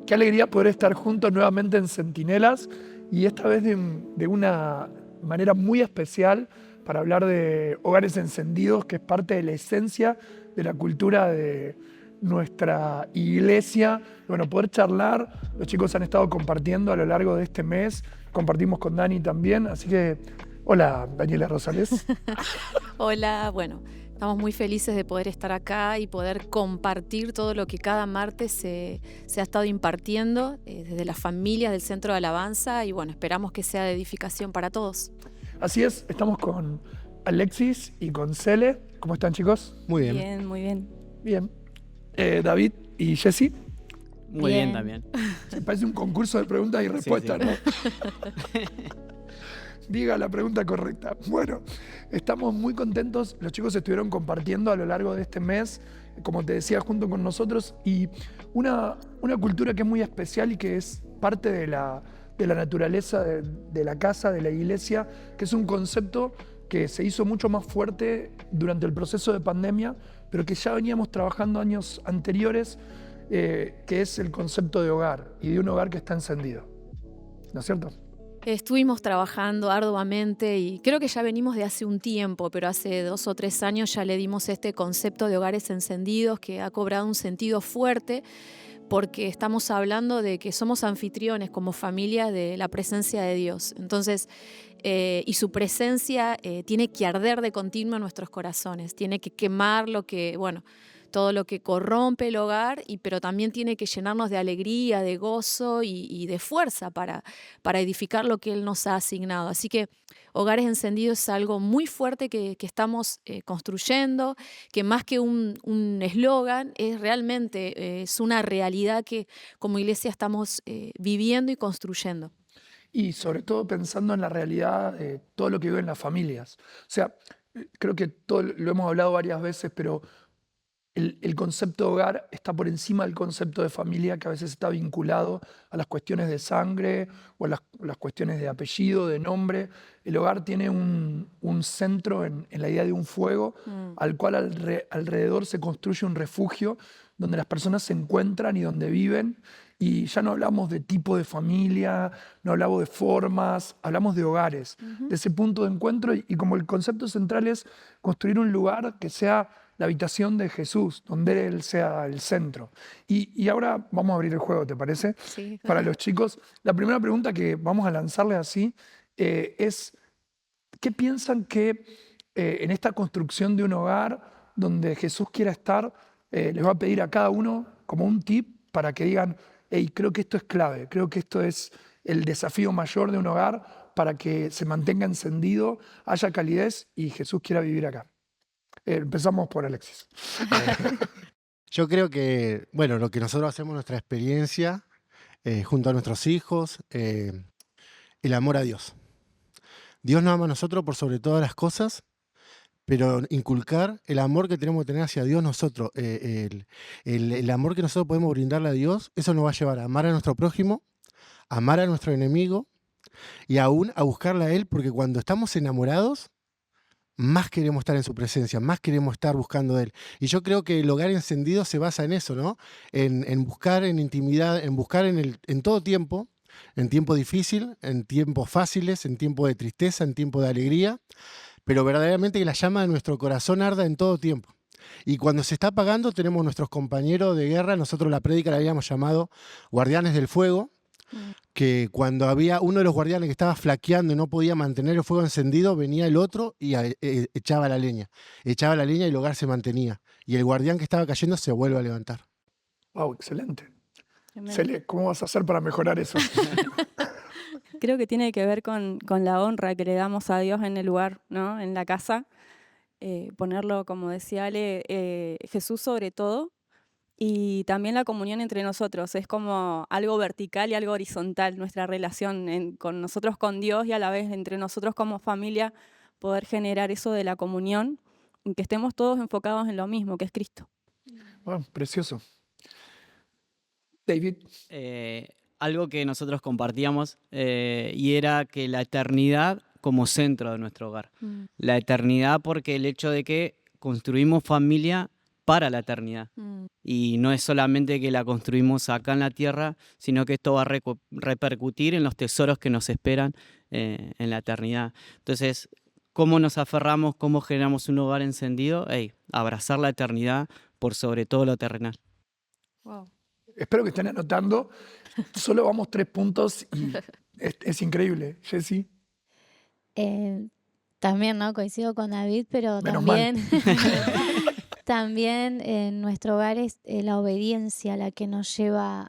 Qué alegría poder estar juntos nuevamente en Centinelas y esta vez de una manera muy especial para hablar de hogares encendidos, que es parte de la esencia de la cultura de nuestra iglesia. Bueno, poder charlar, los chicos han estado compartiendo a lo largo de este mes, compartimos con Dani también, así que hola Daniela Rosales. Hola, bueno, estamos muy felices de poder estar acá y poder compartir todo lo que cada martes se ha estado impartiendo desde las familias del Centro de Alabanza y bueno, esperamos que sea de edificación para todos. Así es, estamos con Alexis y con Cele. ¿Cómo están, chicos? Muy bien. Bien, muy bien. Bien. David y Jessy. Muy bien Bien. también. Se parece un concurso de preguntas y respuestas, sí. ¿no? Diga la pregunta correcta. Bueno, estamos muy contentos. Los chicos estuvieron compartiendo a lo largo de este mes, como te decía, junto con nosotros, y una cultura que es muy especial y que es parte de la naturaleza de la casa, de la iglesia, que es un concepto que se hizo mucho más fuerte durante el proceso de pandemia, pero que ya veníamos trabajando años anteriores, que es el concepto de hogar y de un hogar que está encendido. ¿No es cierto? Estuvimos trabajando arduamente y creo que ya venimos de hace un tiempo, pero hace 2 o 3 años ya le dimos este concepto de hogares encendidos que ha cobrado un sentido fuerte porque estamos hablando de que somos anfitriones como familia de la presencia de Dios. Entonces, y su presencia tiene que arder de continuo en nuestros corazones, tiene que quemar todo lo que corrompe el hogar, pero también tiene que llenarnos de alegría, de gozo y de fuerza para edificar lo que Él nos ha asignado. Así que Hogares Encendidos es algo muy fuerte que estamos construyendo, que más que un eslogan, es realmente es una realidad que como iglesia estamos viviendo y construyendo. Y sobre todo pensando en la realidad de todo lo que viven las familias. O sea, creo que todo lo hemos hablado varias veces, pero el concepto de hogar está por encima del concepto de familia, que a veces está vinculado a las cuestiones de sangre o a las cuestiones de apellido, de nombre. El hogar tiene un centro en la idea de un fuego, al cual alrededor se construye un refugio donde las personas se encuentran y donde viven. Y ya no hablamos de tipo de familia, no hablamos de formas, hablamos de hogares, de ese punto de encuentro. Y como el concepto central es construir un lugar que sea la habitación de Jesús, donde Él sea el centro. Y ahora vamos a abrir el juego, ¿te parece? Sí. Para los chicos, la primera pregunta que vamos a lanzarles así es, ¿qué piensan que en esta construcción de un hogar donde Jesús quiera estar, les va a pedir a cada uno como un tip para que digan, hey, creo que esto es clave, creo que esto es el desafío mayor de un hogar para que se mantenga encendido, haya calidez y Jesús quiera vivir acá? Empezamos por Alexis. Yo creo que, bueno, lo que nosotros hacemos, nuestra experiencia, junto a nuestros hijos, el amor a Dios. Dios nos ama a nosotros por sobre todas las cosas, pero inculcar el amor que tenemos que tener hacia Dios nosotros, el amor que nosotros podemos brindarle a Dios, eso nos va a llevar a amar a nuestro prójimo, a amar a nuestro enemigo y aún a buscarle a Él, porque cuando estamos enamorados, más queremos estar en su presencia, más queremos estar buscando de Él. Y yo creo que el hogar encendido se basa en eso, ¿no? En buscar en intimidad, en buscar en todo tiempo, en tiempo difícil, en tiempos fáciles, en tiempo de tristeza, en tiempo de alegría, pero verdaderamente que la llama de nuestro corazón arda en todo tiempo. Y cuando se está apagando tenemos nuestros compañeros de guerra, nosotros la prédica la habíamos llamado guardianes del fuego, que cuando había uno de los guardianes que estaba flaqueando y no podía mantener el fuego encendido, venía el otro y echaba la leña. Echaba la leña y el hogar se mantenía. Y el guardián que estaba cayendo se vuelve a levantar. Wow, excelente. Tremendo. Cele, ¿cómo vas a hacer para mejorar eso? Creo que tiene que ver con la honra que le damos a Dios en el lugar, ¿no? En la casa. Ponerlo, como decía Ale, Jesús sobre todo. Y también la comunión entre nosotros. Es como algo vertical y algo horizontal, nuestra relación con nosotros, con Dios y a la vez entre nosotros como familia, poder generar eso de la comunión y que estemos todos enfocados en lo mismo, que es Cristo. Bueno, precioso. David, Algo que nosotros compartíamos y era que la eternidad como centro de nuestro hogar. La eternidad porque el hecho de que construimos familia para la eternidad. Y no es solamente que la construimos acá en la tierra, sino que esto va a repercutir en los tesoros que nos esperan en la eternidad. Entonces, ¿cómo nos aferramos? ¿Cómo generamos un hogar encendido? Abrazar la eternidad por sobre todo lo terrenal. Wow. Espero que estén anotando. Solo vamos 3 puntos y es increíble. Jessy, También, ¿no? Coincido con David, pero menos mal. también en nuestro hogar es la obediencia la que nos lleva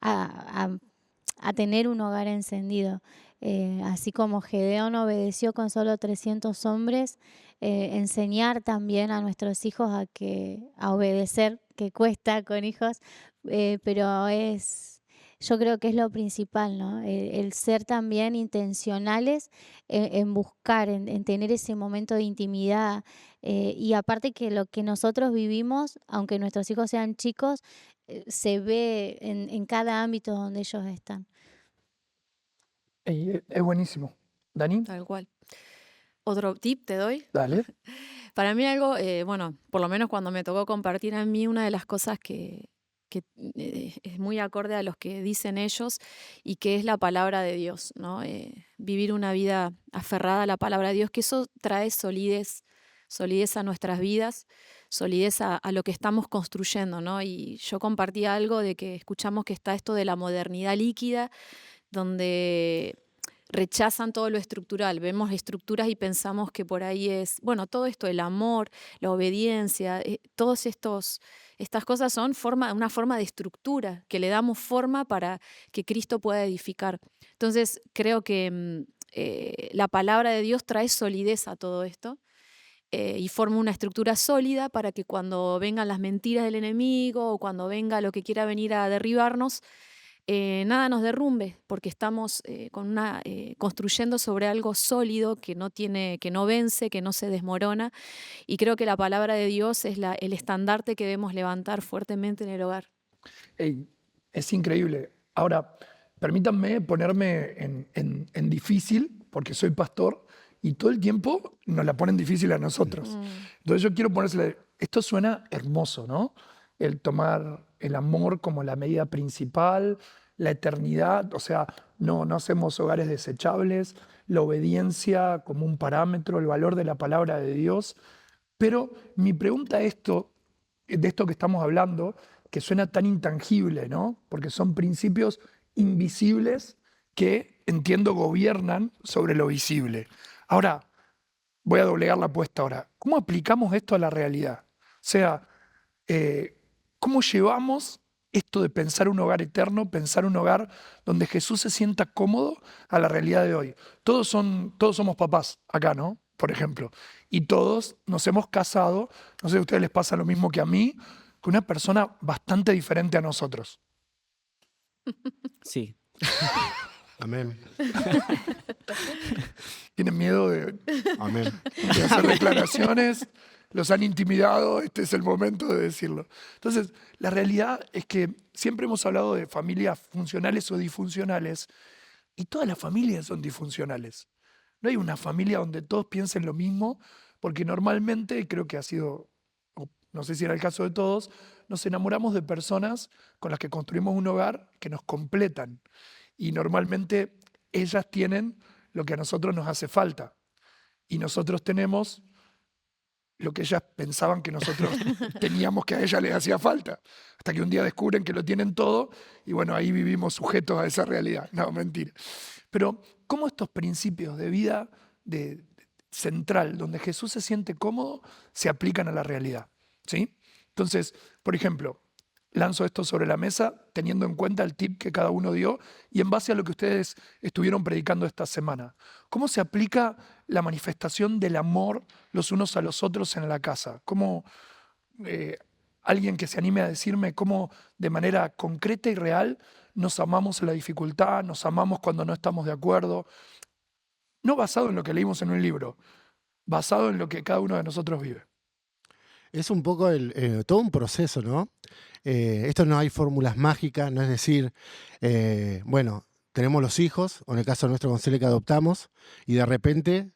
a tener un hogar encendido. Así como Gedeón obedeció con solo 300 hombres, enseñar también a nuestros hijos a obedecer, que cuesta con hijos, pero yo creo que es lo principal, ¿no? El ser también intencionales en buscar, en tener ese momento de intimidad. Y aparte que lo que nosotros vivimos, aunque nuestros hijos sean chicos, se ve en cada ámbito donde ellos están. Es buenísimo. ¿Dani? Tal cual. Otro tip te doy. Dale. Para mí algo, bueno, por lo menos cuando me tocó compartir a mí, una de las cosas que es muy acorde a los que dicen ellos y que es la palabra de Dios, ¿no? Vivir una vida aferrada a la palabra de Dios, que eso trae solidez a nuestras vidas, solidez a lo que estamos construyendo, ¿no? Y yo compartí algo de que escuchamos que está esto de la modernidad líquida, donde rechazan todo lo estructural, vemos estructuras y pensamos que por ahí es, bueno, todo esto, el amor, la obediencia, todas estas cosas son una forma de estructura, que le damos forma para que Cristo pueda edificar. Entonces, creo que la palabra de Dios trae solidez a todo esto y forma una estructura sólida para que cuando vengan las mentiras del enemigo o cuando venga lo que quiera venir a derribarnos, nada nos derrumbe, porque estamos construyendo sobre algo sólido que no vence, que no se desmorona. Y creo que la palabra de Dios es el estandarte que debemos levantar fuertemente en el hogar. Ey, es increíble. Ahora, permítanme ponerme en difícil, porque soy pastor, y todo el tiempo nos la ponen difícil a nosotros. Entonces yo quiero ponérsela. Esto suena hermoso, ¿no? El tomar el amor como la medida principal, la eternidad, o sea, no hacemos hogares desechables, la obediencia como un parámetro, el valor de la palabra de Dios. Pero mi pregunta de esto que estamos hablando, que suena tan intangible, ¿no? Porque son principios invisibles que, entiendo, gobiernan sobre lo visible. Ahora, voy a doblegar la apuesta ahora. ¿Cómo aplicamos esto a la realidad? O sea, ¿cómo llevamos esto de pensar un hogar eterno, pensar un hogar donde Jesús se sienta cómodo a la realidad de hoy? Todos somos papás acá, ¿no? Por ejemplo. Y todos nos hemos casado, no sé si a ustedes les pasa lo mismo que a mí, con una persona bastante diferente a nosotros. Sí. Amén. Tienen miedo Amén. de hacer declaraciones, los han intimidado, este es el momento de decirlo. Entonces, la realidad es que siempre hemos hablado de familias funcionales o disfuncionales, y todas las familias son disfuncionales. No hay una familia donde todos piensen lo mismo, porque normalmente, creo que ha sido, no sé si era el caso de todos, nos enamoramos de personas con las que construimos un hogar que nos completan. Y normalmente ellas tienen lo que a nosotros nos hace falta. Y nosotros tenemos lo que ellas pensaban que nosotros teníamos que a ellas les hacía falta. Hasta que un día descubren que lo tienen todo y bueno, ahí vivimos sujetos a esa realidad. No, mentira. Pero ¿cómo estos principios de vida central, donde Jesús se siente cómodo, se aplican a la realidad? ¿Sí? Entonces, por ejemplo, lanzo esto sobre la mesa teniendo en cuenta el tip que cada uno dio y en base a lo que ustedes estuvieron predicando esta semana. ¿Cómo se aplica la manifestación del amor los unos a los otros en la casa? ¿Cómo alguien que se anime a decirme cómo de manera concreta y real nos amamos en la dificultad, nos amamos cuando no estamos de acuerdo? No basado en lo que leímos en un libro, basado en lo que cada uno de nosotros vive. Es un poco todo un proceso, ¿no? Esto no hay fórmulas mágicas, no es decir, bueno, tenemos los hijos, o en el caso nuestro con Cele que adoptamos, y de repente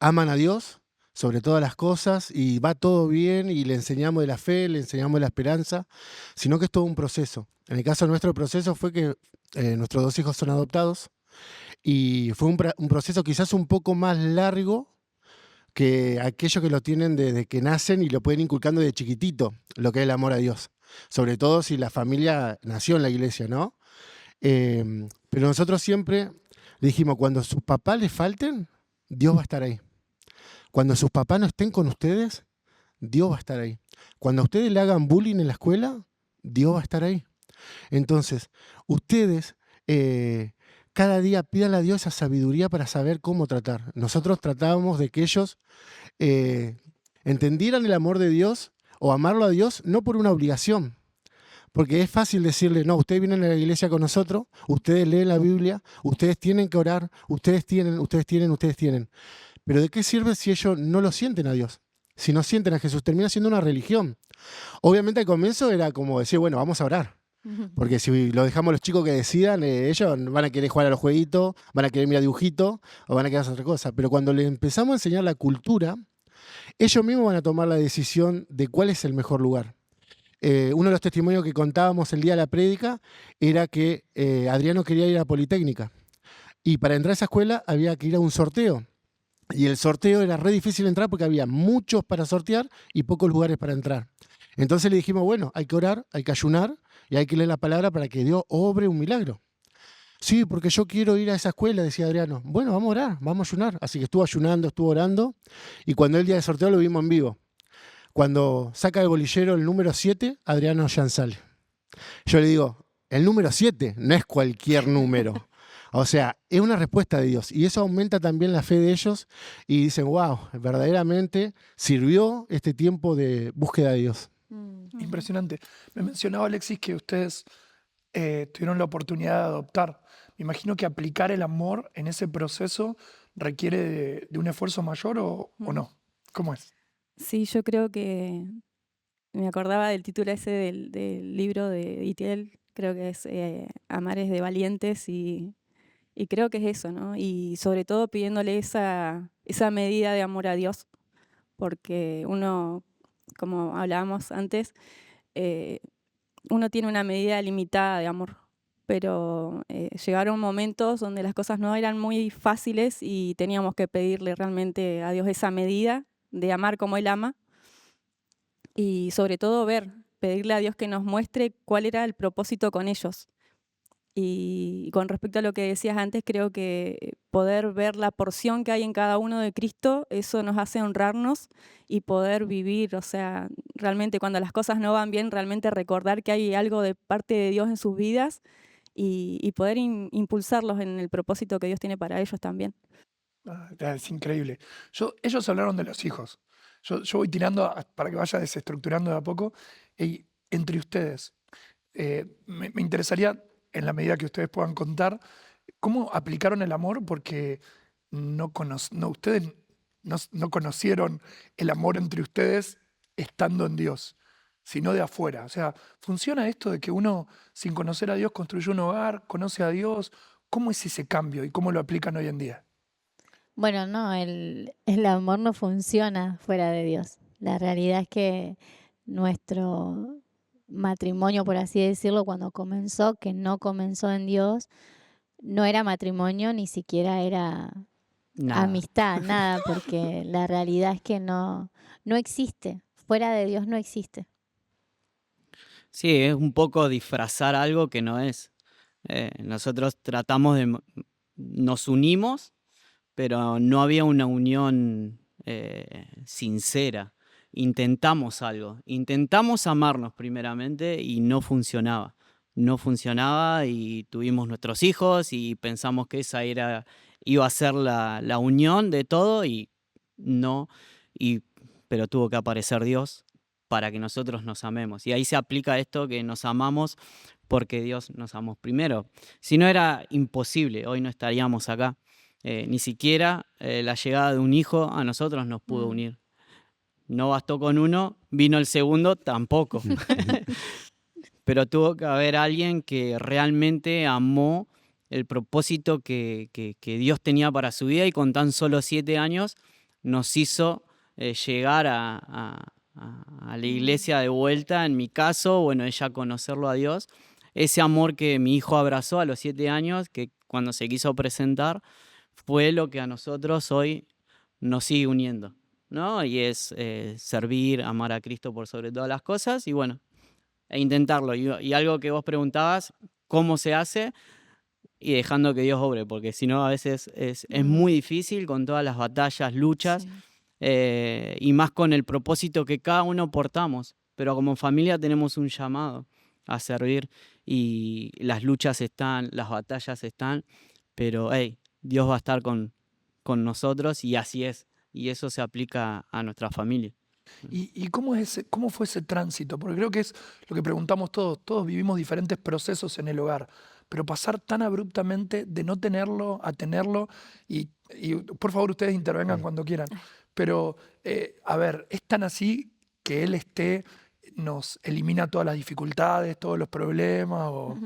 aman a Dios, sobre todas las cosas y va todo bien y le enseñamos de la fe, le enseñamos de la esperanza, sino que es todo un proceso. En el caso nuestro, el proceso fue que nuestros 2 hijos son adoptados y fue un proceso quizás un poco más largo que aquellos que lo tienen desde que nacen y lo pueden inculcando desde chiquitito, lo que es el amor a Dios. Sobre todo si la familia nació en la iglesia, ¿no? Pero nosotros siempre dijimos, cuando sus papás les falten, Dios va a estar ahí. Cuando sus papás no estén con ustedes, Dios va a estar ahí. Cuando a ustedes le hagan bullying en la escuela, Dios va a estar ahí. Entonces, ustedes cada día pídanle a Dios esa sabiduría para saber cómo tratar. Nosotros tratábamos de que ellos entendieran el amor de Dios o amarlo a Dios no por una obligación. Porque es fácil decirle, no, ustedes vienen a la iglesia con nosotros, ustedes leen la Biblia, ustedes tienen que orar, ustedes tienen. Pero ¿de qué sirve si ellos no lo sienten a Dios? Si no sienten a Jesús, termina siendo una religión. Obviamente al comienzo era como decir, bueno, vamos a orar. Porque si lo dejamos a los chicos que decidan, ellos van a querer jugar a los jueguitos, van a querer mirar dibujitos o van a querer hacer otra cosa. Pero cuando les empezamos a enseñar la cultura, ellos mismos van a tomar la decisión de cuál es el mejor lugar. Uno de los testimonios que contábamos el día de la prédica era que Adriano quería ir a Politécnica. Y para entrar a esa escuela había que ir a un sorteo. Y el sorteo era re difícil entrar porque había muchos para sortear y pocos lugares para entrar. Entonces le dijimos, bueno, hay que orar, hay que ayunar y hay que leer la palabra para que Dios obre un milagro. Sí, porque yo quiero ir a esa escuela, decía Adriano. Bueno, vamos a orar, vamos a ayunar. Así que estuvo ayunando, estuvo orando. Y cuando el día de sorteo lo vimos en vivo. Cuando saca el bolillero el número 7, Adriano ya sale. Yo le digo, el número 7 no es cualquier número. O sea, es una respuesta de Dios. Y eso aumenta también la fe de ellos. Y dicen, wow, verdaderamente sirvió este tiempo de búsqueda de Dios. Impresionante. Me mencionaba Alexis que ustedes tuvieron la oportunidad de adoptar. Me imagino que aplicar el amor en ese proceso requiere de un esfuerzo mayor o no. ¿Cómo es? Sí, yo creo que me acordaba del título ese del libro de Itiel, creo que es Amar es de valientes y creo que es eso, ¿no? Y sobre todo pidiéndole esa medida de amor a Dios, porque uno, como hablábamos antes, uno tiene una medida limitada de amor, pero llegaron momentos donde las cosas no eran muy fáciles y teníamos que pedirle realmente a Dios esa medida de amar como Él ama y sobre todo pedirle a Dios que nos muestre cuál era el propósito con ellos. Y con respecto a lo que decías antes, creo que poder ver la porción que hay en cada uno de Cristo, eso nos hace honrarnos y poder vivir, o sea, realmente cuando las cosas no van bien, realmente recordar que hay algo de parte de Dios en sus vidas y poder impulsarlos en el propósito que Dios tiene para ellos también. Es increíble. Ellos hablaron de los hijos. Yo voy tirando para que vaya desestructurando de a poco. Y entre ustedes, me interesaría, en la medida que ustedes puedan contar, cómo aplicaron el amor, porque ustedes no conocieron el amor entre ustedes estando en Dios, sino de afuera. O sea, ¿funciona esto de que uno, sin conocer a Dios, construye un hogar, conoce a Dios? ¿Cómo es ese cambio y cómo lo aplican hoy en día? Bueno, no, el amor no funciona fuera de Dios. La realidad es que nuestro matrimonio, por así decirlo, cuando comenzó, que no comenzó en Dios, no era matrimonio, ni siquiera era Nada. amistad, nada, porque la realidad es que no existe. Fuera de Dios no existe. Sí, es un poco disfrazar algo que no es. Nosotros tratamos nos unimos, pero no había una unión sincera. Intentamos algo, intentamos amarnos primeramente y no funcionaba. No funcionaba y tuvimos nuestros hijos y pensamos que esa iba a ser la unión de todo y no, pero tuvo que aparecer Dios para que nosotros nos amemos. Y ahí se aplica esto que nos amamos porque Dios nos amó primero. Si no era imposible, hoy no estaríamos acá. Ni siquiera la llegada de un hijo a nosotros nos pudo unir. No bastó con uno, vino el segundo, tampoco. Pero tuvo que haber alguien que realmente amó el propósito que Dios tenía para su vida y con tan solo 7 años nos hizo llegar a la iglesia de vuelta, en mi caso, bueno, ella conocerlo a Dios, ese amor que mi hijo abrazó a los 7 años, que cuando se quiso presentar, fue lo que a nosotros hoy nos sigue uniendo, ¿no? Y es servir, amar a Cristo por sobre todas las cosas y bueno, e intentarlo. Y algo que vos preguntabas, ¿cómo se hace? Y dejando que Dios obre, porque si no a veces es muy difícil con todas las batallas, luchas, Sí. y más con el propósito que cada uno portamos. Pero como familia tenemos un llamado a servir y las luchas están, las batallas están, pero hey, Dios va a estar con nosotros y así es. Y eso se aplica a nuestra familia. ¿Y cómo fue ese tránsito? Porque creo que es lo que preguntamos todos. Todos vivimos diferentes procesos en el hogar, pero pasar tan abruptamente de no tenerlo a tenerlo, y por favor ustedes intervengan cuando quieran, pero a ver, es tan así que él nos elimina todas las dificultades, todos los problemas, o...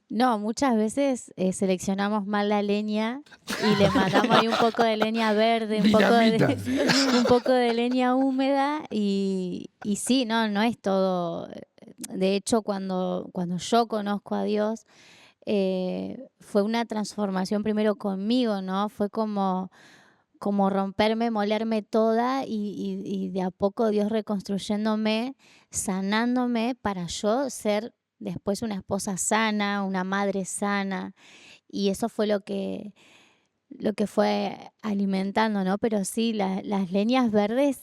No, muchas veces seleccionamos mal la leña y le mandamos ahí un poco de leña verde, Dinamita. un poco de leña húmeda y sí, no es todo. De hecho, cuando yo conozco a Dios, fue una transformación primero conmigo, ¿no? Fue como romperme, molerme toda y de a poco Dios reconstruyéndome, sanándome para yo ser después una esposa sana, una madre sana. Y eso fue lo que fue alimentando, ¿no? Pero sí, las leñas verdes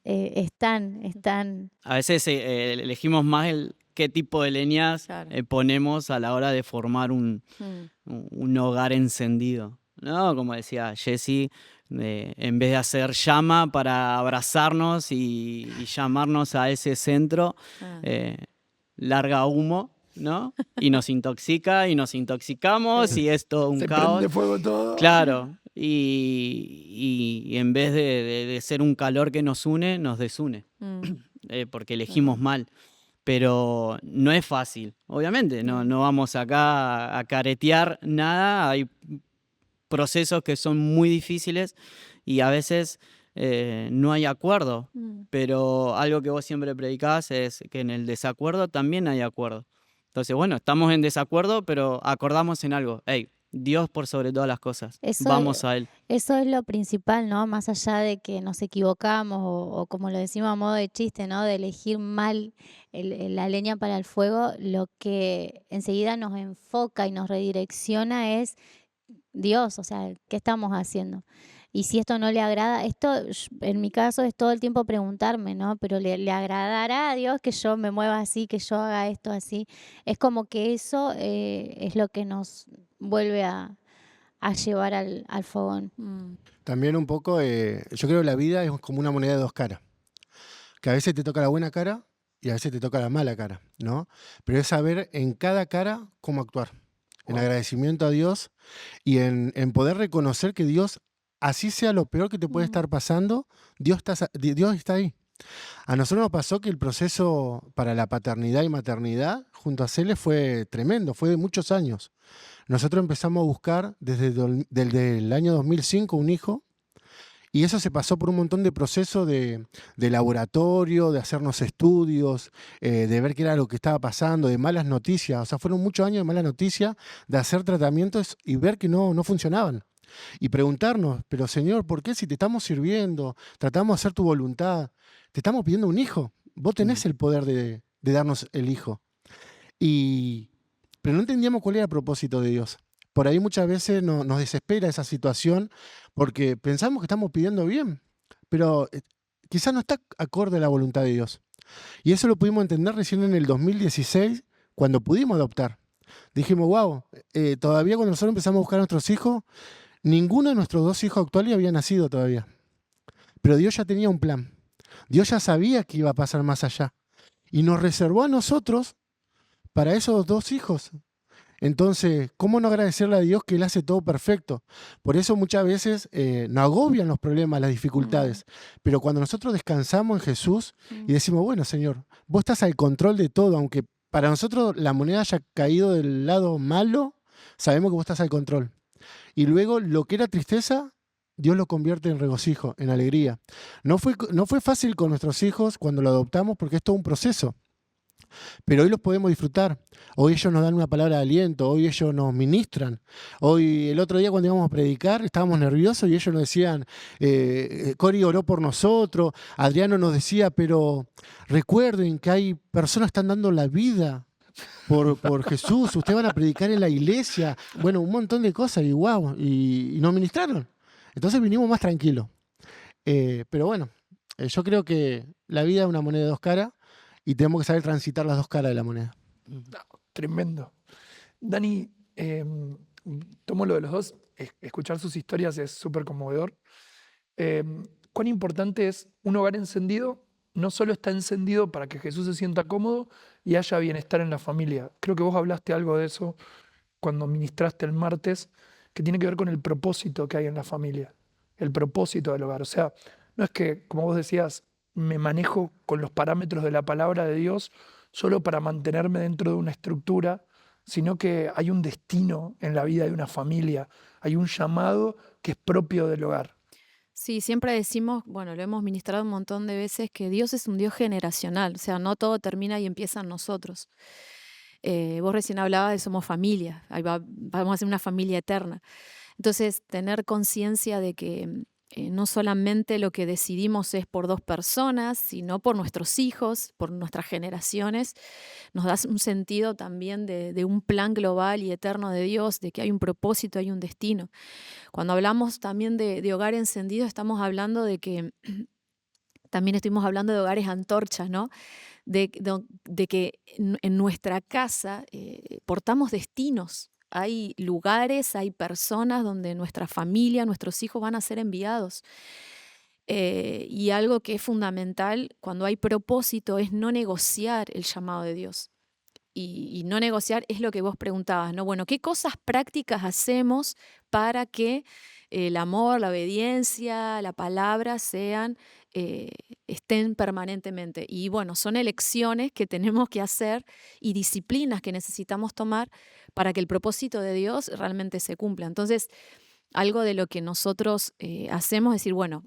están. A veces elegimos más qué tipo de leñas Claro. ponemos a la hora de formar un hogar encendido, ¿no? Como decía Jessy, en vez de hacer llama para abrazarnos y llamarnos a ese centro, Ah. larga humo, ¿no? Y nos intoxica y nos intoxicamos y es todo un Se caos. prende fuego todo. Claro, y en vez de ser un calor que nos une, nos desune, porque elegimos mal. Pero no es fácil, obviamente, no vamos acá a caretear nada, hay procesos que son muy difíciles y a veces no hay acuerdo, pero algo que vos siempre predicás es que en el desacuerdo también hay acuerdo. Entonces, bueno, estamos en desacuerdo, pero acordamos en algo. Hey, Dios por sobre todas las cosas. Eso, Vamos a Él. eso es lo principal, ¿no? Más allá de que nos equivocamos o como lo decimos a modo de chiste, ¿no? De elegir mal la leña para el fuego, lo que enseguida nos enfoca y nos redirecciona es Dios, o sea, ¿qué estamos haciendo? Y si esto no le agrada, en mi caso es todo el tiempo preguntarme, ¿no? Pero ¿le agradará a Dios que yo me mueva así, que yo haga esto así? Es como que eso es lo que nos vuelve a llevar al fogón. También un poco, yo creo que la vida es como una moneda de dos caras. Que a veces te toca la buena cara y a veces te toca la mala cara, ¿no? Pero es saber en cada cara cómo actuar. En Wow. agradecimiento a Dios y en poder reconocer que Dios, así sea lo peor que te puede estar pasando, Dios está ahí. A nosotros nos pasó que el proceso para la paternidad y maternidad junto a Cele fue tremendo, fue de muchos años. Nosotros empezamos a buscar desde el año 2005 un hijo y eso se pasó por un montón de procesos de laboratorio, de hacernos estudios, de ver qué era lo que estaba pasando, de malas noticias. O sea, fueron muchos años de malas noticias, de hacer tratamientos y ver que no funcionaban. Y preguntarnos, pero Señor, ¿por qué si te estamos sirviendo, tratamos de hacer tu voluntad, te estamos pidiendo un hijo? Vos tenés el poder de darnos el hijo. Pero no entendíamos cuál era el propósito de Dios. Por ahí muchas veces nos desespera esa situación porque pensamos que estamos pidiendo bien, pero quizás no está acorde a la voluntad de Dios. Y eso lo pudimos entender recién en el 2016, cuando pudimos adoptar. Dijimos, wow, todavía cuando nosotros empezamos a buscar a nuestros hijos, ninguno de nuestros 2 hijos actuales había nacido todavía. Pero Dios ya tenía un plan. Dios ya sabía que iba a pasar más allá. Y nos reservó a nosotros para esos 2 hijos. Entonces, ¿cómo no agradecerle a Dios que Él hace todo perfecto? Por eso muchas veces nos agobian los problemas, las dificultades. Pero cuando nosotros descansamos en Jesús y decimos, bueno, Señor, vos estás al control de todo, aunque para nosotros la moneda haya caído del lado malo, sabemos que vos estás al control. Y luego lo que era tristeza, Dios lo convierte en regocijo, en alegría. No fue fácil con nuestros hijos cuando lo adoptamos porque es todo un proceso, pero hoy los podemos disfrutar. Hoy ellos nos dan una palabra de aliento, hoy ellos nos ministran. Hoy, el otro día cuando íbamos a predicar, estábamos nerviosos y ellos nos decían, Cori oró por nosotros, Adriano nos decía, pero recuerden que hay personas que están dando la vida por Jesús, ustedes van a predicar en la iglesia. Bueno, un montón de cosas y wow, y nos ministraron. Entonces vinimos más tranquilos. Pero bueno, yo creo que la vida es una moneda de dos caras y tenemos que saber transitar las dos caras de la moneda. Tremendo. Dani, tomo lo de los dos. Escuchar sus historias es súper conmovedor. ¿Cuán importante es un hogar encendido? No solo está encendido para que Jesús se sienta cómodo y haya bienestar en la familia. Creo que vos hablaste algo de eso cuando ministraste el martes, que tiene que ver con el propósito que hay en la familia, el propósito del hogar. O sea, no es que, como vos decías, me manejo con los parámetros de la palabra de Dios solo para mantenerme dentro de una estructura, sino que hay un destino en la vida de una familia, hay un llamado que es propio del hogar. Sí, siempre decimos, bueno, lo hemos ministrado un montón de veces, que Dios es un Dios generacional, o sea, no todo termina y empieza en nosotros. Vos recién hablabas de somos familia, vamos a ser una familia eterna. Entonces, tener conciencia de que no solamente lo que decidimos es por dos personas, sino por nuestros hijos, por nuestras generaciones, nos da un sentido también de un plan global y eterno de Dios, de que hay un propósito, hay un destino. Cuando hablamos también de hogar encendido, estamos hablando de que también estuvimos hablando de hogares antorchas, ¿no? De que en nuestra casa portamos destinos. Hay lugares, hay personas donde nuestra familia, nuestros hijos van a ser enviados. Y algo que es fundamental cuando hay propósito es no negociar el llamado de Dios. Y no negociar es lo que vos preguntabas, ¿no? Bueno, ¿qué cosas prácticas hacemos para que el amor, la obediencia, la palabra estén permanentemente? Y bueno, son elecciones que tenemos que hacer y disciplinas que necesitamos tomar para que el propósito de Dios realmente se cumpla. Entonces, algo de lo que nosotros hacemos es decir, bueno,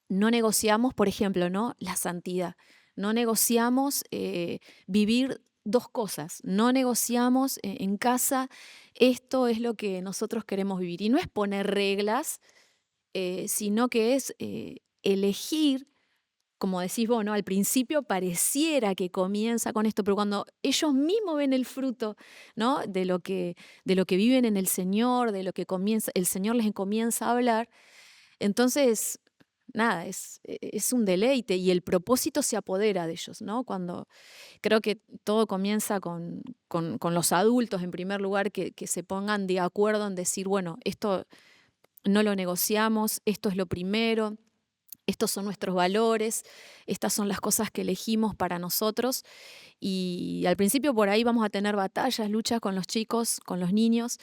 no negociamos, por ejemplo, ¿no? La santidad. No negociamos vivir dos cosas. No negociamos en casa, esto es lo que nosotros queremos vivir. Y no es poner reglas, sino que es elegir, como decís vos, ¿no? Al principio pareciera que comienza con esto, pero cuando ellos mismos ven el fruto, ¿no? de lo que viven en el Señor, de lo que el Señor les comienza a hablar, entonces nada, es un deleite y el propósito se apodera de ellos, ¿no? Cuando creo que todo comienza con los adultos, en primer lugar, que se pongan de acuerdo en decir, bueno, esto no lo negociamos, esto es lo primero, estos son nuestros valores, estas son las cosas que elegimos para nosotros. Y al principio por ahí vamos a tener batallas, luchas con los chicos, con los niños,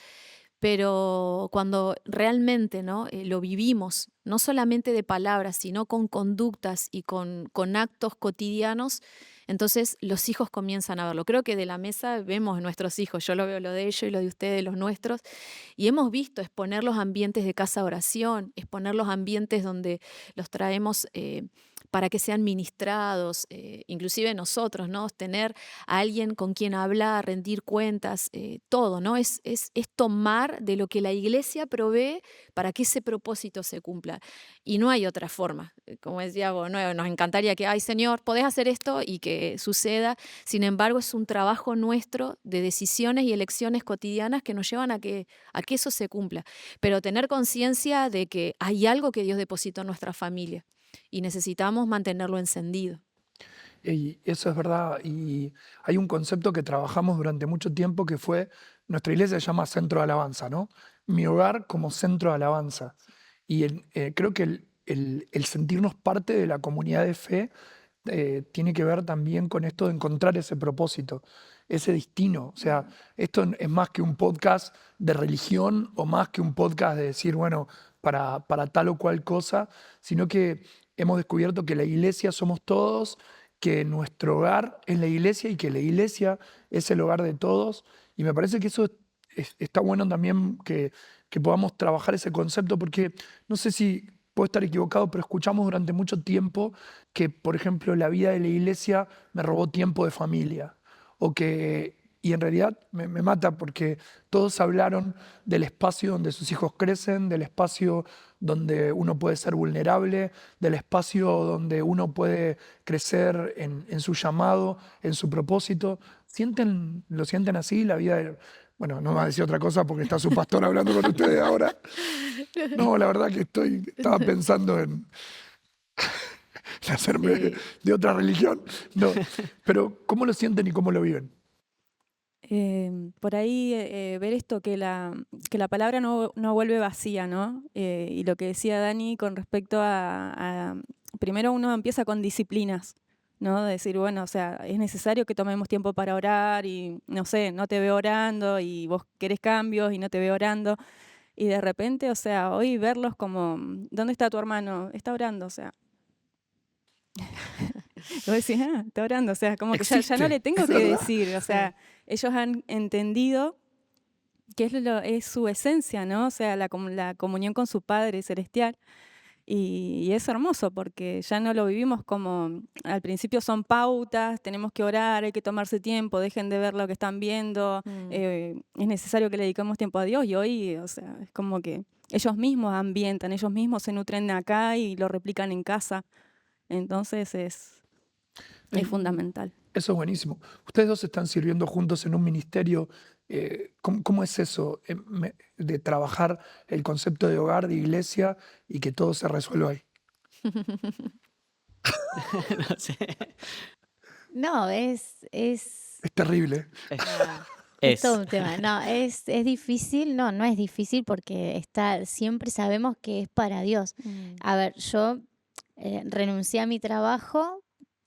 pero cuando realmente, ¿no? Lo vivimos, no solamente de palabras, sino con conductas y con actos cotidianos, entonces los hijos comienzan a verlo. Creo que de la mesa vemos a nuestros hijos, yo lo veo lo de ellos y lo de ustedes, los nuestros, y hemos visto exponer los ambientes de casa de oración, exponer los ambientes donde los traemos para que sean ministrados, inclusive nosotros, ¿no? Tener a alguien con quien hablar, rendir cuentas, todo, ¿no? Es tomar de lo que la iglesia provee para que ese propósito se cumpla. Y no hay otra forma. Como decía vos, no, nos encantaría que, ay Señor, podés hacer esto y que suceda. Sin embargo, es un trabajo nuestro de decisiones y elecciones cotidianas que nos llevan a que eso se cumpla. Pero tener conciencia de que hay algo que Dios depositó en nuestra familia y necesitamos mantenerlo encendido. Y eso es verdad. Y hay un concepto que trabajamos durante mucho tiempo que fue, nuestra iglesia se llama centro de alabanza, ¿no? Mi hogar como centro de alabanza. Y creo que el sentirnos parte de la comunidad de fe tiene que ver también con esto de encontrar ese propósito, ese destino. O sea, esto es más que un podcast de religión o más que un podcast de decir, bueno, para tal o cual cosa, sino que hemos descubierto que la iglesia somos todos, que nuestro hogar es la iglesia y que la iglesia es el hogar de todos. Y me parece que eso está bueno también que podamos trabajar ese concepto, porque no sé si puedo estar equivocado, pero escuchamos durante mucho tiempo que, por ejemplo, la vida de la iglesia me robó tiempo de familia. Y en realidad me mata porque todos hablaron del espacio donde sus hijos crecen, del espacio donde uno puede ser vulnerable, del espacio donde uno puede crecer en su llamado, en su propósito. ¿Lo sienten así? La vida de... Bueno, no me va a decir otra cosa porque está su pastor hablando con ustedes ahora. No, la verdad que estaba pensando en hacerme Sí. de otra religión. No, pero ¿cómo lo sienten y cómo lo viven? Por ahí ver esto, que la palabra no vuelve vacía, ¿no? Y lo que decía Dani con respecto primero uno empieza con disciplinas, ¿no? De decir, bueno, o sea, es necesario que tomemos tiempo para orar y, no sé, no te veo orando y vos querés cambios y no te veo orando. Y de repente, o sea, hoy verlos como, ¿dónde está tu hermano? Está orando, o sea. Y vos decís, está orando, o sea, como que ya no le tengo es que verdad. decir, o sea, ellos han entendido que es su esencia, ¿no? O sea, la comunión con su Padre Celestial. Y es hermoso porque ya no lo vivimos como, al principio son pautas, tenemos que orar, hay que tomarse tiempo, dejen de ver lo que están viendo, es necesario que le dediquemos tiempo a Dios y hoy, o sea, es como que ellos mismos ambientan, ellos mismos se nutren acá y lo replican en casa. Entonces es fundamental. Eso es buenísimo. Ustedes dos están sirviendo juntos en un ministerio. ¿Cómo es eso de trabajar el concepto de hogar, de iglesia y que todo se resuelva ahí? No sé. No, es Es terrible. Es todo un tema. No, es difícil. No es difícil porque siempre sabemos que es para Dios. A ver, yo renuncié a mi trabajo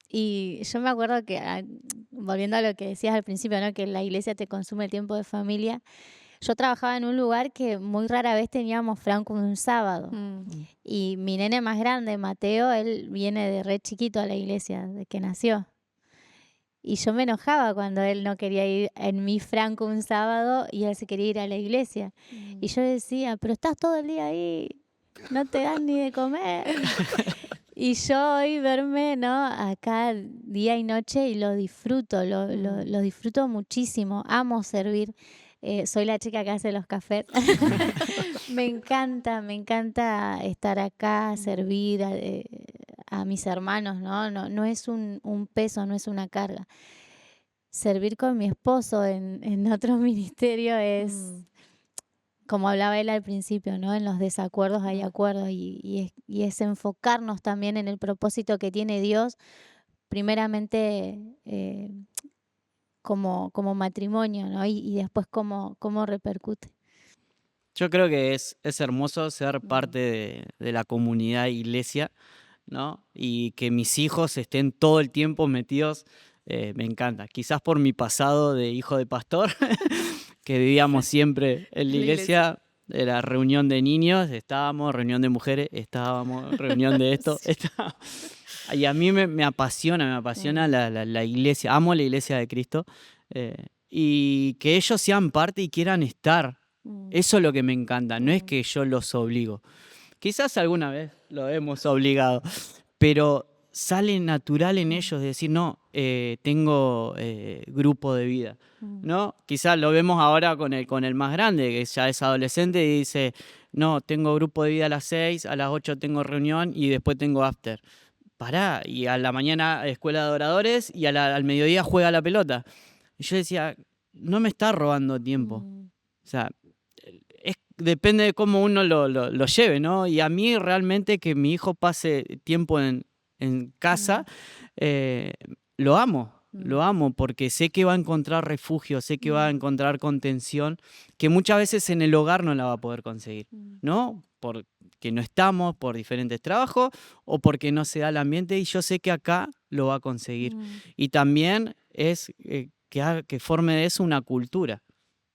y yo me acuerdo que, volviendo a lo que decías al principio, ¿no? Que la iglesia te consume el tiempo de familia. Yo trabajaba en un lugar que muy rara vez teníamos franco un sábado. Y mi nene más grande, Mateo, él viene de re chiquito a la iglesia, de que nació. Y yo me enojaba cuando él no quería ir en mi franco un sábado y él se quería ir a la iglesia. Y yo decía, pero estás todo el día ahí, no te dan ni de comer. Y yo hoy verme, ¿no? Acá día y noche y lo disfruto, lo disfruto muchísimo. Amo servir. Soy la chica que hace los cafés. Me encanta estar acá, servir a mis hermanos, ¿no? No es un peso, no es una carga. Servir con mi esposo en otro ministerio es, como hablaba él al principio, ¿no? En los desacuerdos hay acuerdos y es enfocarnos también en el propósito que tiene Dios, primeramente como matrimonio, ¿no? Y después cómo repercute. Yo creo que es hermoso ser parte de la comunidad iglesia, ¿no? Y que mis hijos estén todo el tiempo metidos, me encanta. Quizás por mi pasado de hijo de pastor, que vivíamos siempre en la iglesia, era reunión de niños, estábamos, reunión de mujeres, estábamos, reunión de esto, estábamos. Y a mí me apasiona la iglesia, amo la iglesia de Cristo, y que ellos sean parte y quieran estar. Eso es lo que me encanta, no es que yo los obligo. Quizás alguna vez lo hemos obligado, pero sale natural en ellos decir, no, tengo grupo de vida, ¿no? Quizás lo vemos ahora con el más grande, que ya es adolescente y dice, no, tengo grupo de vida a las 6, a las 8 tengo reunión y después tengo after. Pará, y a la mañana escuela de adoradores y al mediodía juega la pelota. Y yo decía, no me está robando tiempo. O sea, depende de cómo uno lo lleve, ¿no? Y a mí realmente que mi hijo pase tiempo en casa, lo amo porque sé que va a encontrar refugio, sé que va a encontrar contención, que muchas veces en el hogar no la va a poder conseguir, ¿no? Porque no estamos, por diferentes trabajos o porque no se da el ambiente, y yo sé que acá lo va a conseguir. Y también es que forme de eso una cultura,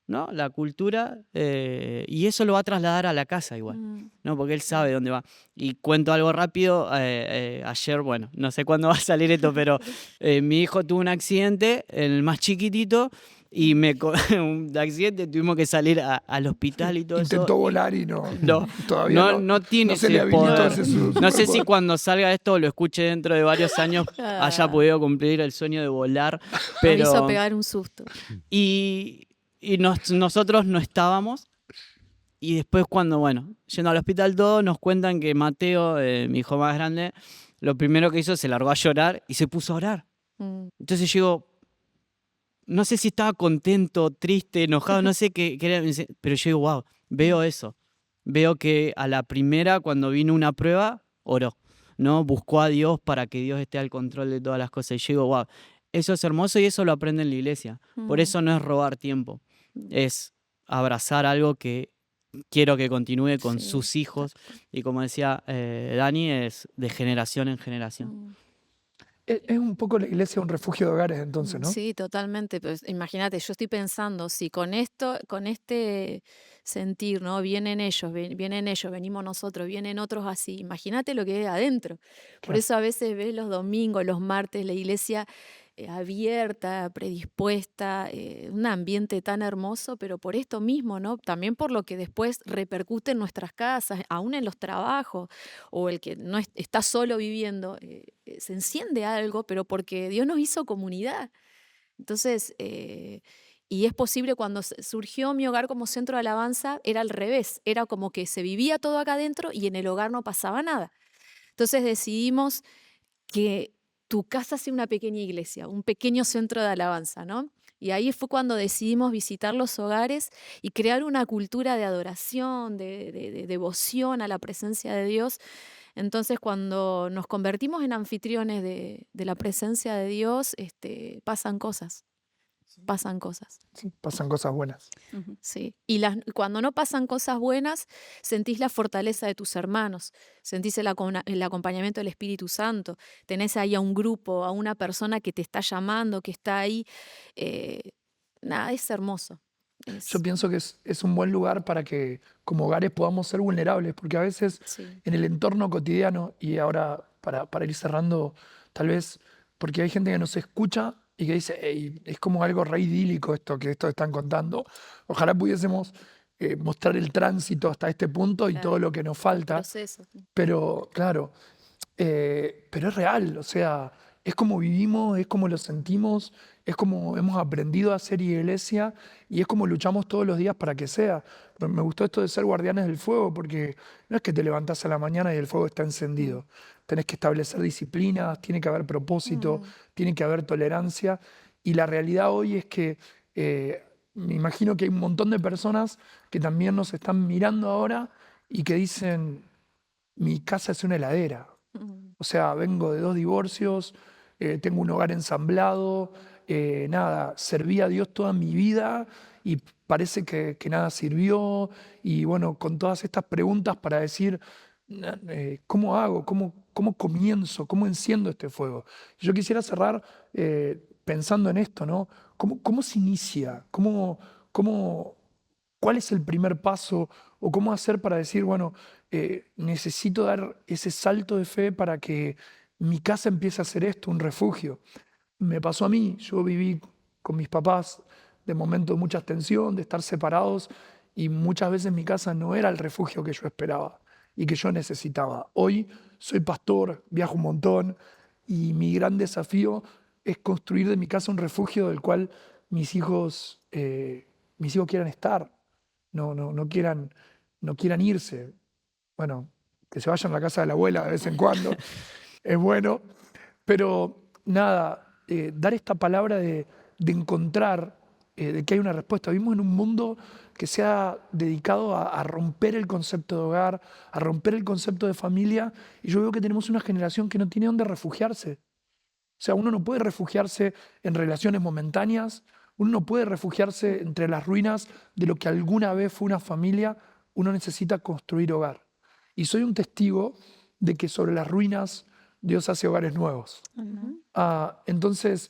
¿no? La cultura, y eso lo va a trasladar a la casa igual, ¿no? Porque él sabe dónde va. Y cuento algo rápido, ayer, bueno, no sé cuándo va a salir esto, pero mi hijo tuvo un accidente, el más chiquitito, y un accidente, tuvimos que salir al hospital y todo Intentó eso. volar y no, No, todavía no tiene no se le ese habilitó poder. ese No sé si superpoder. cuando salga esto o lo escuche dentro de varios años haya podido cumplir el sueño de volar, Me hizo pero pegar un susto. y nosotros no estábamos. Y después cuando, bueno, yendo al hospital todo, nos cuentan que Mateo, mi hijo más grande, lo primero que hizo se largó a llorar y se puso a orar. Mm. Entonces yo digo, no sé si estaba contento, triste, enojado, no sé qué era, pero yo digo, wow, veo eso. Veo que a la primera, cuando vino una prueba, oró, ¿no? Buscó a Dios para que Dios esté al control de todas las cosas. Y yo digo, wow, eso es hermoso y eso lo aprende en la iglesia. Por eso no es robar tiempo, es abrazar algo que quiero que continúe con Sí, sus hijos. tal cual. Y como decía Dani, es de generación en generación. Mm. Es un poco la iglesia un refugio de hogares entonces, ¿no? Sí, totalmente. Pues, imagínate, yo estoy pensando, si con esto, con este sentir, ¿no? Vienen ellos, vienen ellos, venimos nosotros, vienen otros así. Imagínate lo que hay adentro. Por Claro. eso a veces ves los domingos, los martes, la iglesia abierta, predispuesta, un ambiente tan hermoso, pero por esto mismo, ¿no? También por lo que después repercute en nuestras casas, aún en los trabajos, o el que no está solo viviendo, se enciende algo, pero porque Dios nos hizo comunidad. Entonces, y es posible cuando surgió mi hogar como centro de alabanza, era al revés, era como que se vivía todo acá adentro y en el hogar no pasaba nada. Entonces decidimos que tu casa sea una pequeña iglesia, un pequeño centro de alabanza, ¿no? Y ahí fue cuando decidimos visitar los hogares y crear una cultura de adoración, de devoción a la presencia de Dios. Entonces, cuando nos convertimos en anfitriones de la presencia de Dios, pasan cosas, pasan cosas. Sí, pasan cosas buenas. Ujú. Sí. Y cuando no pasan cosas buenas, sentís la fortaleza de tus hermanos, sentís el acompañamiento del Espíritu Santo, tenés ahí a un grupo, a una persona que te está llamando, que está ahí. Nada, es hermoso. Yo pienso que es un buen lugar para que como hogares podamos ser vulnerables, porque a veces Sí. en el entorno cotidiano, y ahora para ir cerrando, tal vez, porque hay gente que nos escucha y que dice, "Ey, es como algo re idílico esto que están contando. Ojalá pudiésemos mostrar el tránsito hasta este punto y Claro. todo lo que nos El falta, proceso. pero claro, pero es real, o sea, es como vivimos, es como lo sentimos, es como hemos aprendido a ser iglesia y es como luchamos todos los días para que sea. Me gustó esto de ser guardianes del fuego, porque no es que te levantás a la mañana y el fuego está encendido. Tenés que establecer disciplinas, tiene que haber propósito, tiene que haber tolerancia. Y la realidad hoy es que me imagino que hay un montón de personas que también nos están mirando ahora y que dicen, mi casa es una heladera. O sea, vengo de 2 divorcios, tengo un hogar ensamblado, nada, serví a Dios toda mi vida y parece que nada sirvió. Y bueno, con todas estas preguntas para decir, ¿cómo hago? ¿Cómo comienzo? ¿Cómo enciendo este fuego? Yo quisiera cerrar pensando en esto, ¿no? ¿Cómo se inicia? ¿Cuál es el primer paso? ¿O cómo hacer para decir, bueno, necesito dar ese salto de fe para que mi casa empiece a ser esto, un refugio? Me pasó a mí, yo viví con mis papás de momentos de mucha tensión, de estar separados, y muchas veces mi casa no era el refugio que yo esperaba y que yo necesitaba. Hoy soy pastor, viajo un montón, y mi gran desafío es construir de mi casa un refugio del cual mis hijos quieran estar, no quieran irse. Bueno, que se vayan a la casa de la abuela de vez en cuando, es bueno, pero nada, dar esta palabra de encontrar, de que hay una respuesta. Vivimos en un mundo que se ha dedicado a romper el concepto de hogar, a romper el concepto de familia, y yo veo que tenemos una generación que no tiene dónde refugiarse. O sea, uno no puede refugiarse en relaciones momentáneas, uno no puede refugiarse entre las ruinas de lo que alguna vez fue una familia, uno necesita construir hogar. Y soy un testigo de que sobre las ruinas Dios hace hogares nuevos. Entonces,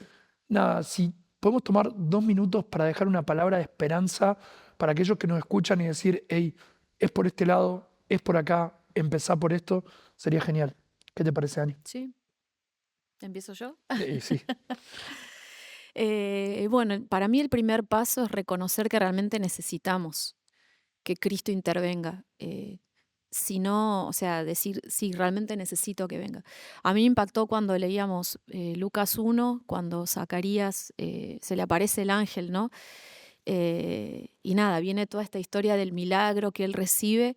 nada, si podemos tomar 2 minutos para dejar una palabra de esperanza para aquellos que nos escuchan y decir, hey, es por este lado, es por acá, empezá por esto, sería genial. ¿Qué te parece, Ani? Sí. ¿Empiezo yo? Sí. Bueno, para mí el primer paso es reconocer que realmente necesitamos que Cristo intervenga. Si no, o sea, decir, sí, realmente necesito que venga. A mí me impactó cuando leíamos Lucas 1, cuando Zacarías se le aparece el ángel, ¿no? Y nada, viene toda esta historia del milagro que él recibe.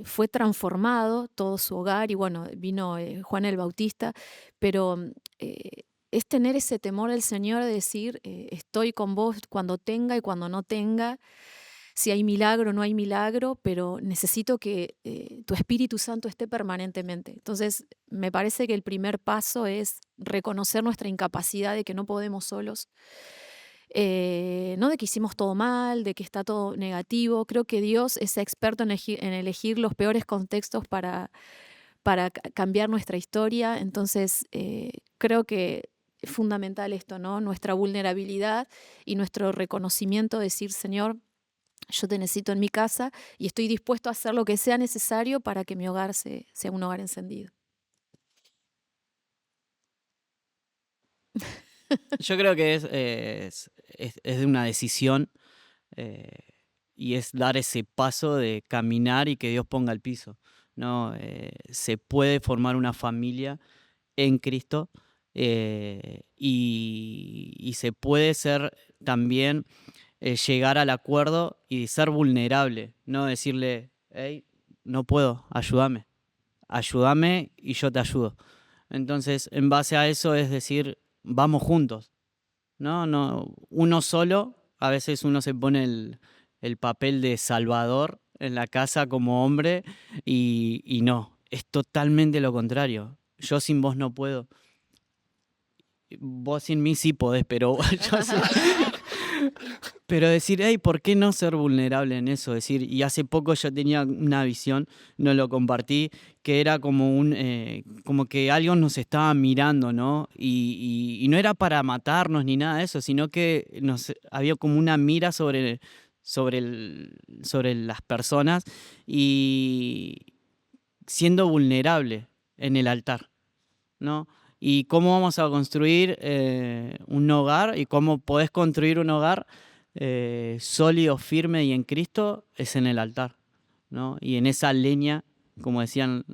Fue transformado todo su hogar y bueno, vino Juan el Bautista, pero es tener ese temor del Señor de decir, estoy con vos cuando tenga y cuando no tenga, si hay milagro o no hay milagro, pero necesito que tu Espíritu Santo esté permanentemente. Entonces, me parece que el primer paso es reconocer nuestra incapacidad de que no podemos solos. No de que hicimos todo mal, de que está todo negativo. Creo que Dios es experto en elegir los peores contextos para cambiar nuestra historia. Entonces, creo que es fundamental esto, ¿no? Nuestra vulnerabilidad y nuestro reconocimiento, decir, Señor, yo te necesito en mi casa y estoy dispuesto a hacer lo que sea necesario para que mi hogar sea un hogar encendido. Yo creo que es de una decisión y es dar ese paso de caminar y que Dios ponga el piso, ¿no? Se puede formar una familia en Cristo y se puede ser también llegar al acuerdo y ser vulnerable, no decirle, hey, no puedo, ayúdame y yo te ayudo. Entonces, en base a eso es decir, vamos juntos, ¿no? Uno solo, a veces uno se pone el papel de salvador en la casa como hombre y no, es totalmente lo contrario. Yo sin vos no puedo. Vos sin mí sí podés, pero yo sí. Pero decir, hey, ¿por qué no ser vulnerable en eso? Decir, y hace poco yo tenía una visión, no lo compartí, que era como como que alguien nos estaba mirando, ¿no? Y no era para matarnos ni nada de eso, sino que había como una mira sobre las personas y siendo vulnerable en el altar, ¿no? Y cómo vamos a construir un hogar y cómo podés construir un hogar sólido, firme y en Cristo es en el altar, ¿no? Y en esa leña, como decían,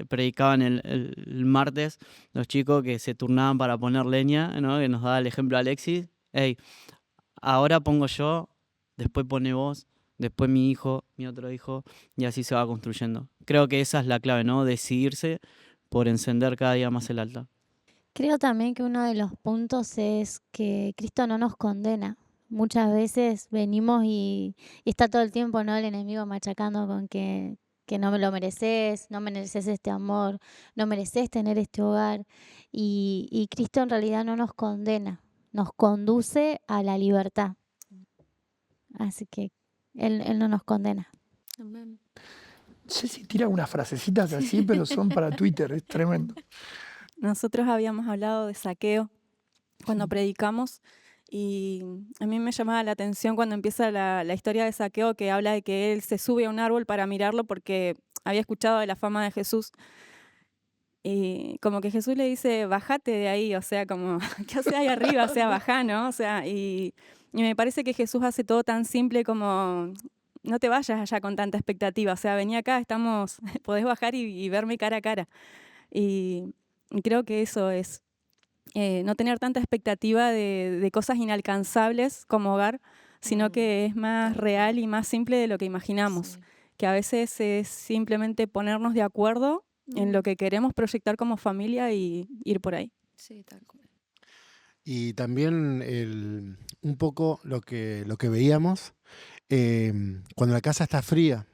predicaban el martes los chicos que se turnaban para poner leña, ¿no? Que nos daba el ejemplo Alexis. Hey, ahora pongo yo, después pone vos, después mi hijo, mi otro hijo, y así se va construyendo. Creo que esa es la clave, ¿no? Decidirse por encender cada día más el altar. Creo también que uno de los puntos es que Cristo no nos condena. Muchas veces venimos y está todo el tiempo, ¿no? El enemigo machacando con que no me lo mereces, no mereces este amor, no mereces tener este hogar. Y Cristo en realidad no nos condena, nos conduce a la libertad. Así que Él no nos condena. Amén. Ceci tira unas frasecitas así, pero son para Twitter, es tremendo. Nosotros habíamos hablado de Zaqueo cuando predicamos y a mí me llamaba la atención cuando empieza la historia de Zaqueo, que habla de que él se sube a un árbol para mirarlo porque había escuchado de la fama de Jesús. Y como que Jesús le dice, bájate de ahí, o sea, como, ¿qué haces ahí arriba? O sea, bajá, ¿no? O sea, y me parece que Jesús hace todo tan simple como, no te vayas allá con tanta expectativa, o sea, vení acá, podés bajar y verme cara a cara. Y creo que eso es no tener tanta expectativa de cosas inalcanzables como hogar, sino que es más real y más simple de lo que imaginamos. Sí. Que a veces es simplemente ponernos de acuerdo en lo que queremos proyectar como familia y ir por ahí. Sí, tal cual. Y también un poco lo que veíamos cuando la casa está fría,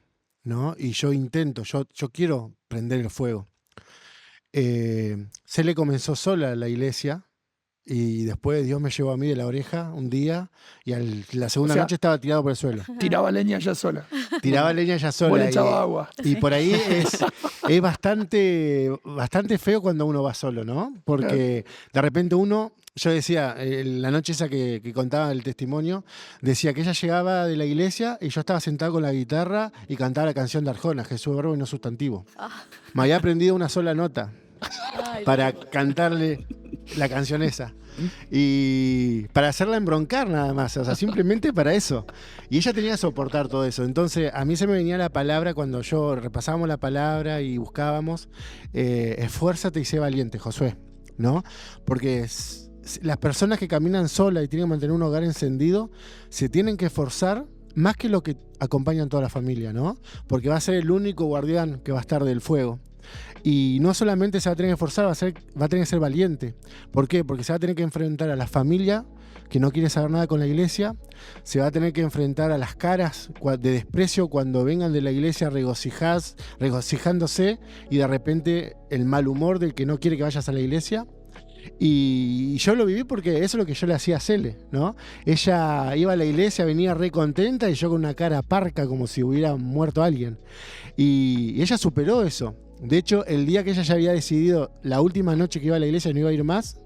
¿no? Y yo quiero prender el fuego. Cele comenzó sola la iglesia y después Dios me llevó a mí de la oreja un día y la segunda noche estaba tirado por el suelo. Tiraba leña ya sola. Tiraba leña ya sola. Vos le echabas agua. Y por ahí es bastante feo cuando uno va solo, ¿no? Porque de repente yo decía, la noche esa que contaba el testimonio, decía que ella llegaba de la iglesia y yo estaba sentado con la guitarra y cantaba la canción de Arjona, Jesús verbo y no sustantivo. Me había aprendido una sola nota para cantarle la canción esa. Y para hacerla embroncar nada más, o sea, simplemente para eso. Y ella tenía que soportar todo eso. Entonces, a mí se me venía la palabra cuando yo repasábamos la palabra y buscábamos, esfuérzate y sé valiente, Josué, ¿no? Porque las personas que caminan solas y tienen que mantener un hogar encendido, se tienen que esforzar más que lo que acompañan toda la familia, ¿no? Porque va a ser el único guardián que va a estar del fuego. Y no solamente se va a tener que esforzar, va a tener que ser valiente. ¿Por qué? Porque se va a tener que enfrentar a la familia que no quiere saber nada con la iglesia, se va a tener que enfrentar a las caras de desprecio cuando vengan de la iglesia regocijándose y de repente el mal humor del que no quiere que vayas a la iglesia. Y yo lo viví porque eso es lo que yo le hacía a Cele, ¿no? Ella iba a la iglesia, venía re contenta y yo con una cara parca como si hubiera muerto alguien. Y ella superó eso. De hecho, el día que ella ya había decidido, la última noche que iba a la iglesia y no iba a ir más,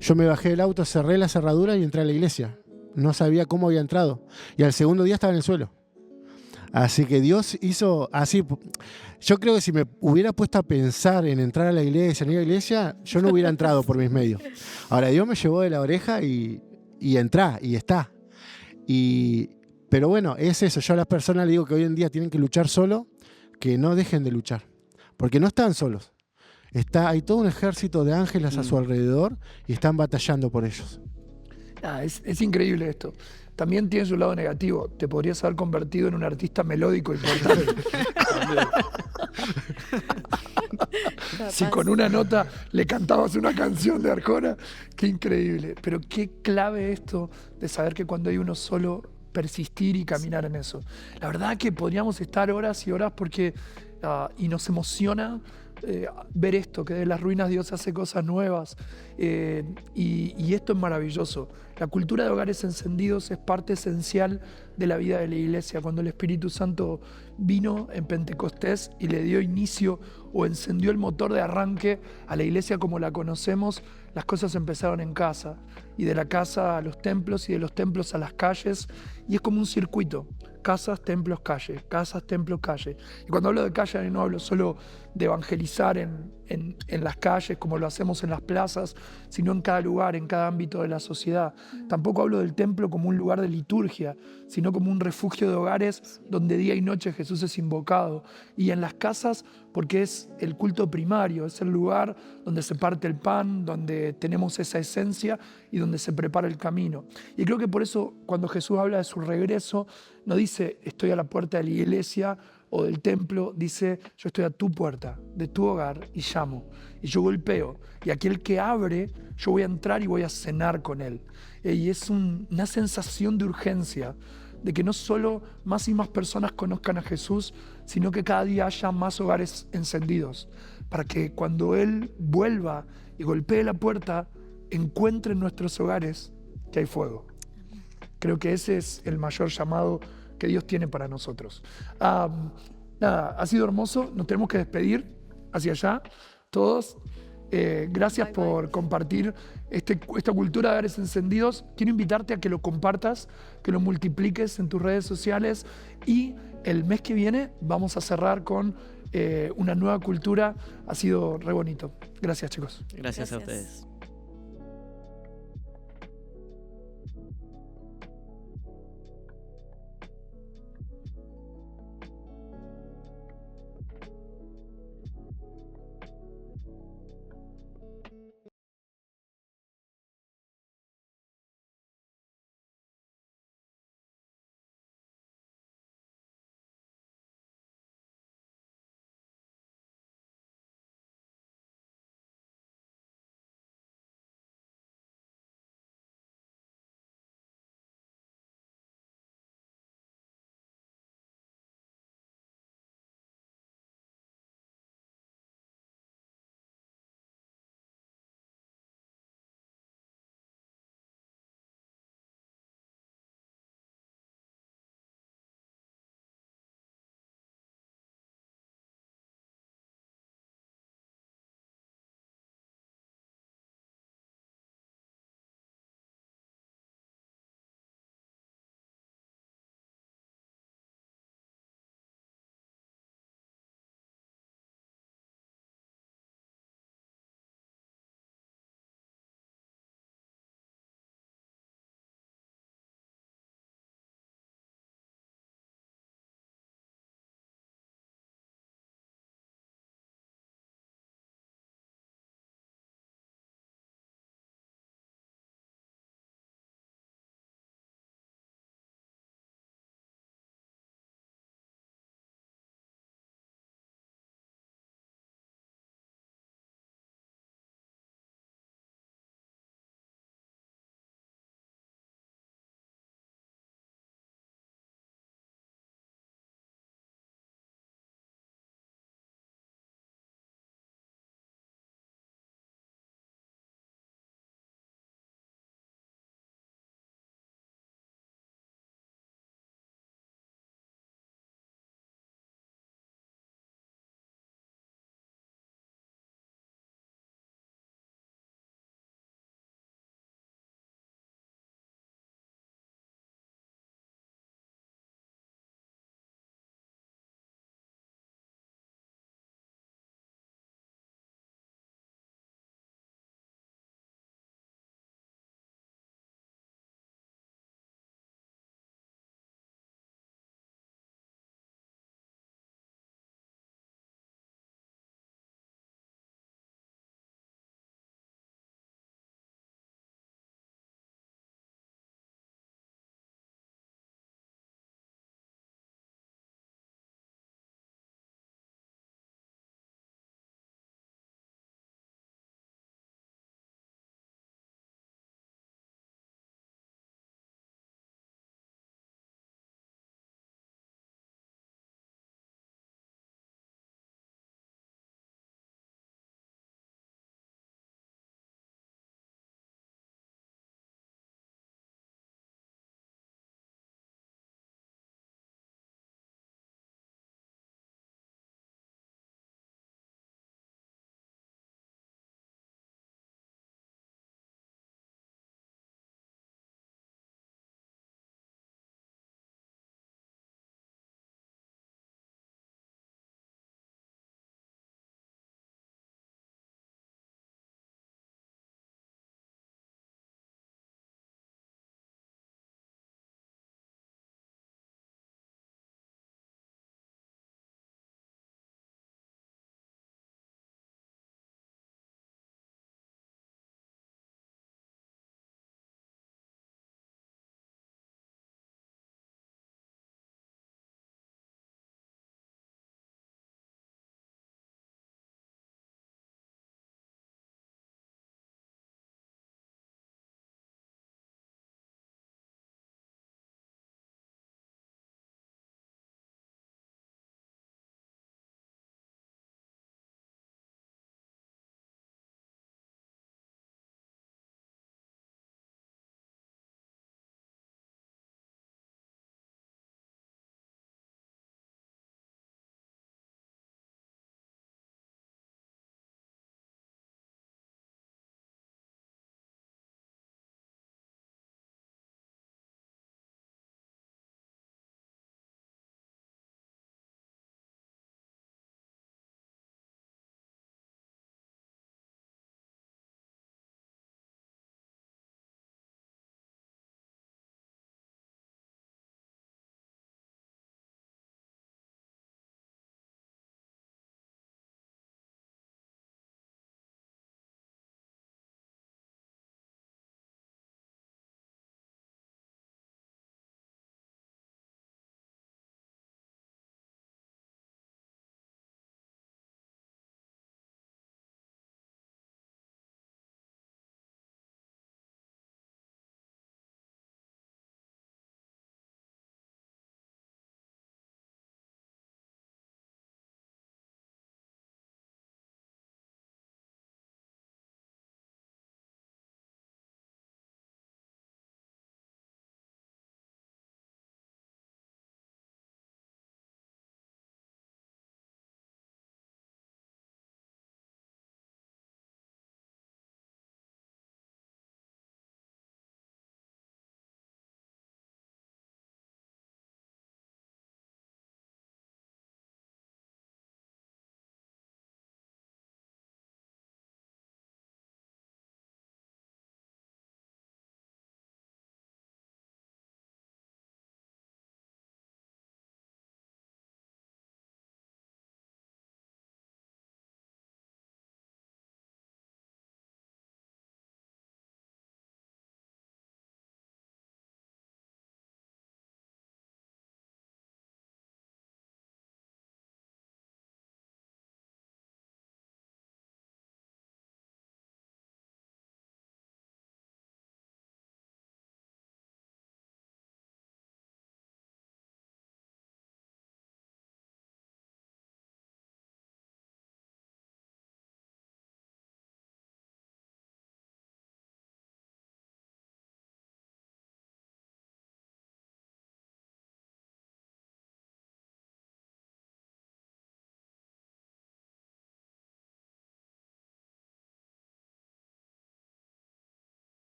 yo me bajé del auto, cerré la cerradura y entré a la iglesia. No sabía cómo había entrado. Y al segundo día estaba en el suelo. Así que Dios hizo así. Yo creo que si me hubiera puesto a pensar en entrar a la iglesia, en ir a la iglesia, yo no hubiera entrado por mis medios. Ahora Dios me llevó de la oreja y entrá, y está. Pero bueno, es eso. Yo a las personas les digo que hoy en día tienen que luchar solo, que no dejen de luchar. Porque no están solos. Hay todo un ejército de ángeles a su alrededor y están batallando por ellos. Es increíble esto. También tiene su lado negativo. Te podrías haber convertido en un artista melódico importante. Si con una nota le cantabas una canción de Arjona, qué increíble. Pero qué clave esto de saber que cuando hay uno solo, persistir y caminar en eso. La verdad que podríamos estar horas y horas porque y nos emociona ver esto, que de las ruinas Dios hace cosas nuevas, y esto es maravilloso. La cultura de hogares encendidos es parte esencial de la vida de la iglesia. Cuando el Espíritu Santo vino en Pentecostés y le dio inicio o encendió el motor de arranque a la iglesia como la conocemos, las cosas empezaron en casa, y de la casa a los templos y de los templos a las calles, y es como un circuito. Casas, templos, calle, casas, templos, calle. Y cuando hablo de calle no hablo solo de evangelizar en las calles como lo hacemos en las plazas, sino en cada lugar, en cada ámbito de la sociedad. Tampoco hablo del templo como un lugar de liturgia, sino como un refugio de hogares donde día y noche Jesús es invocado. Y en las casas porque es el culto primario, es el lugar donde se parte el pan, donde tenemos esa esencia y donde se prepara el camino. Y creo que por eso cuando Jesús habla de su regreso, no dice estoy a la puerta de la iglesia o del templo, dice yo estoy a tu puerta, de tu hogar, y llamo, y yo golpeo, y aquel que abre, yo voy a entrar y voy a cenar con él. Y es una sensación de urgencia, de que no solo más y más personas conozcan a Jesús, sino que cada día haya más hogares encendidos, para que cuando Él vuelva y golpee la puerta, encuentre en nuestros hogares que hay fuego. Creo que ese es el mayor llamado que Dios tiene para nosotros. Nada, ha sido hermoso, nos tenemos que despedir hacia allá, todos. Gracias por compartir esta cultura de hogares encendidos. Quiero invitarte a que lo compartas, que lo multipliques en tus redes sociales, y el mes que viene vamos a cerrar con una nueva cultura. Ha sido re bonito. Gracias, chicos. Gracias a ustedes.